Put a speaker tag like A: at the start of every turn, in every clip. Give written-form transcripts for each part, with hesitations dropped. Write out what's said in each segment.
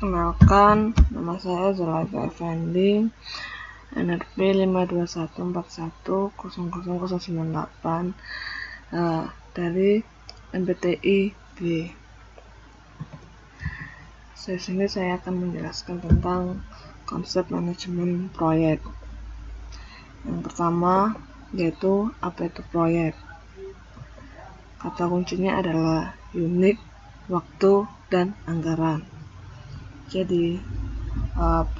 A: Perkenalkan, nama saya Zulaika Effendi, NRP 52141000098 dari MPTI B. Di sini saya akan menjelaskan tentang konsep manajemen proyek. Yang pertama yaitu apa itu proyek. Kata kuncinya adalah unit, waktu, dan anggaran. Jadi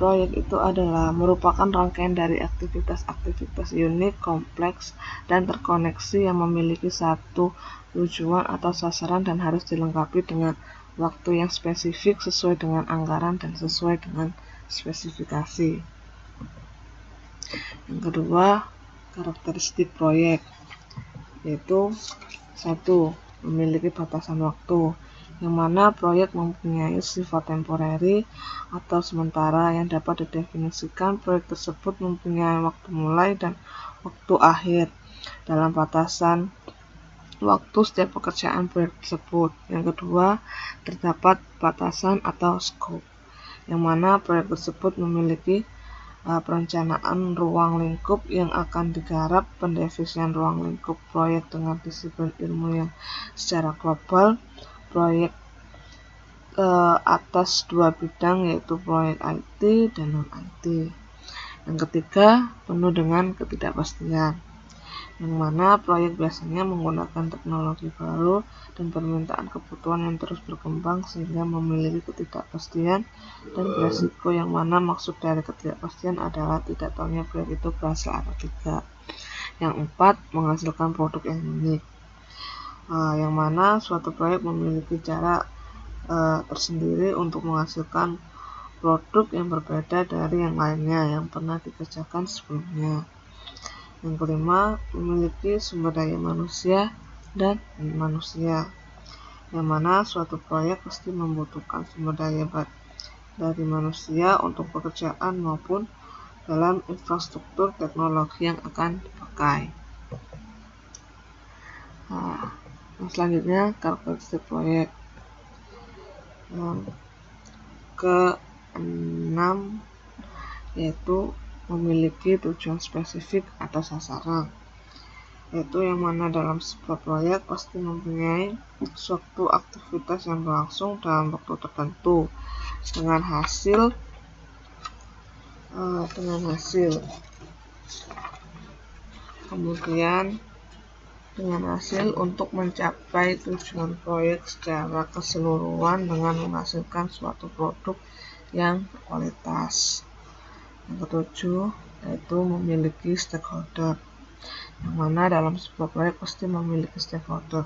A: proyek itu adalah merupakan rangkaian dari aktivitas-aktivitas unik, kompleks, dan terkoneksi yang memiliki satu tujuan atau sasaran dan harus dilengkapi dengan waktu yang spesifik sesuai dengan anggaran dan sesuai dengan spesifikasi. Yang kedua, karakteristik proyek yaitu 1. Memiliki batasan waktu, yang mana proyek mempunyai sifat temporeri atau sementara yang dapat didefinisikan. Proyek tersebut mempunyai waktu mulai dan waktu akhir dalam batasan waktu setiap pekerjaan proyek tersebut. Yang kedua, terdapat batasan atau scope, yang mana proyek tersebut memiliki perencanaan ruang lingkup yang akan digarap. Pendefinisian ruang lingkup proyek dengan disiplin ilmu yang secara global. Proyek atas dua bidang yaitu proyek IT dan non-IT. Yang ketiga, penuh dengan ketidakpastian, yang mana proyek biasanya menggunakan teknologi baru dan permintaan kebutuhan yang terus berkembang sehingga memiliki ketidakpastian dan beresiko, yang mana maksud dari ketidakpastian adalah tidak tahunya proyek itu berhasil atau tidak. Yang 4, menghasilkan produk yang unik, yang mana suatu proyek memiliki cara tersendiri untuk menghasilkan produk yang berbeda dari yang lainnya yang pernah dikerjakan sebelumnya. Yang kelima, memiliki sumber daya manusia dan manusia, yang mana suatu proyek pasti membutuhkan sumber daya dari manusia untuk pekerjaan maupun dalam infrastruktur teknologi yang akan dipakai. Selanjutnya, karakteristik proyek. Yang ke-6 yaitu memiliki tujuan spesifik atau sasaran, yaitu yang mana dalam sebuah proyek pasti mempunyai suatu aktivitas yang berlangsung dalam waktu tertentu dengan hasil untuk mencapai tujuan proyek secara keseluruhan dengan menghasilkan suatu produk yang berkualitas. Yang ketujuh yaitu memiliki stakeholder, yang mana dalam sebuah proyek pasti memiliki stakeholder.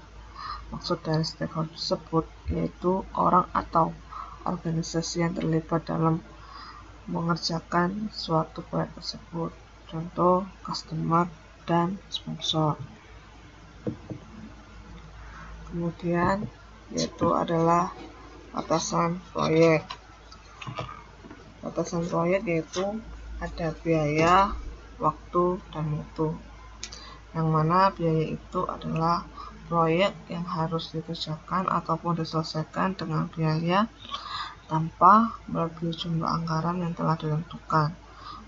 A: Maksud dari stakeholder tersebut yaitu orang atau organisasi yang terlibat dalam mengerjakan suatu proyek tersebut, contoh customer dan sponsor. Kemudian yaitu adalah batasan proyek. Batasan proyek yaitu ada biaya, waktu, dan mutu, yang mana biaya itu adalah proyek yang harus dikerjakan ataupun diselesaikan dengan biaya tanpa melebihi jumlah anggaran yang telah ditentukan,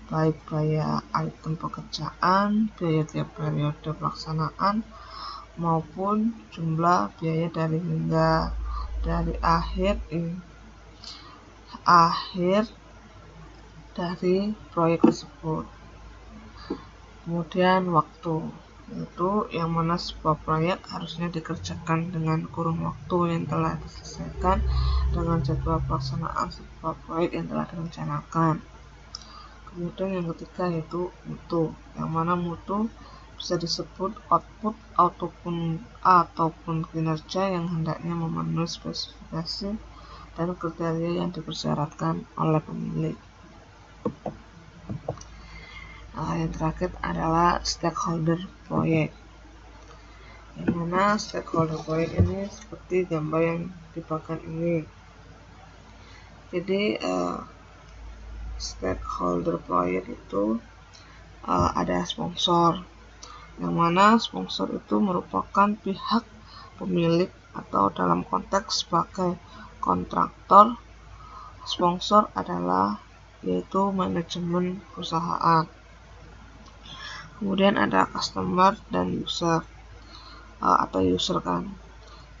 A: baik biaya item pekerjaan, biaya tiap periode pelaksanaan, maupun jumlah biaya dari akhir dari proyek tersebut. Kemudian waktu, yaitu yang mana sebuah proyek harusnya dikerjakan dengan kurun waktu yang telah diselesaikan dengan jadwal pelaksanaan sebuah proyek yang telah direncanakan. Kemudian yang ketiga yaitu mutu, yang mana mutu bisa disebut output ataupun kinerja yang hendaknya memenuhi spesifikasi dan kriteria yang dipersyaratkan oleh pemilik. Yang terakhir adalah stakeholder proyek, yang mana stakeholder proyek ini seperti gambar yang di bagian ini. Jadi stakeholder proyek itu ada sponsor, yang mana sponsor itu merupakan pihak pemilik atau dalam konteks sebagai kontraktor Sponsor adalah yaitu manajemen perusahaan. Kemudian ada customer dan user atau user kan,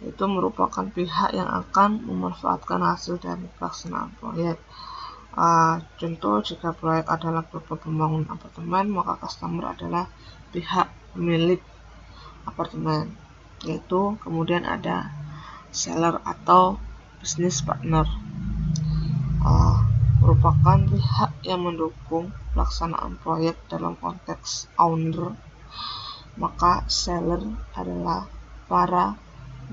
A: itu merupakan pihak yang akan memanfaatkan hasil dari pelaksanaan proyek. Contoh, jika proyek adalah berupa pembangunan apartemen, maka customer adalah pihak pemilik apartemen, yaitu kemudian ada seller atau business partner, merupakan pihak yang mendukung pelaksanaan proyek dalam konteks owner. Maka seller adalah para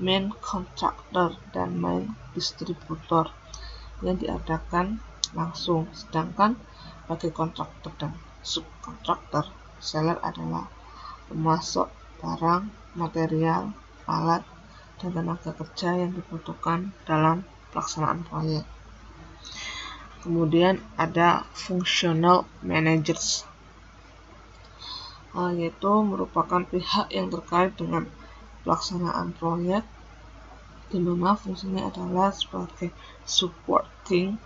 A: main contractor dan main distributor yang diadakan langsung, sedangkan bagi kontraktor dan subkontraktor, seller adalah pemasok barang, material, alat, dan tenaga kerja yang dibutuhkan dalam pelaksanaan proyek. Kemudian ada functional managers, yaitu merupakan pihak yang terkait dengan pelaksanaan proyek, di mana fungsinya adalah sebagai supporting.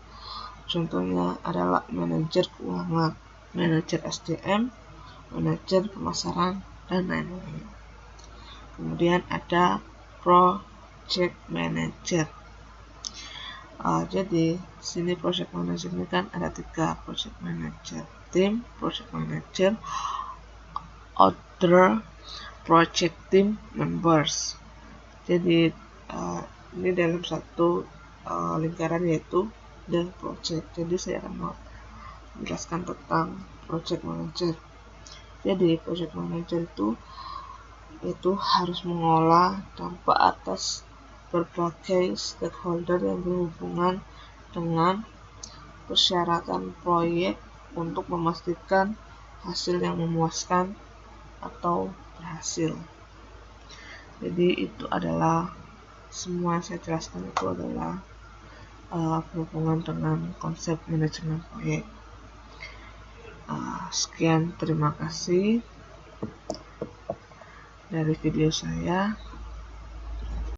A: Contohnya adalah manajer keuangan, manajer SDM, manajer pemasaran, dan lain-lain. Kemudian ada project manager. Jadi sini project manager ini kan ada 3, project manager team, project manager, other project team members. Jadi ini dalam satu lingkaran yaitu the project. Jadi saya akan menjelaskan tentang project manager. Jadi project manager itu harus mengolah dampak atas berbagai stakeholder yang berhubungan dengan persyaratan proyek untuk memastikan hasil yang memuaskan atau berhasil. Jadi itu adalah semua yang saya jelaskan itu adalah berhubungan dengan konsep manajemen proyek. Sekian, terima kasih dari video saya.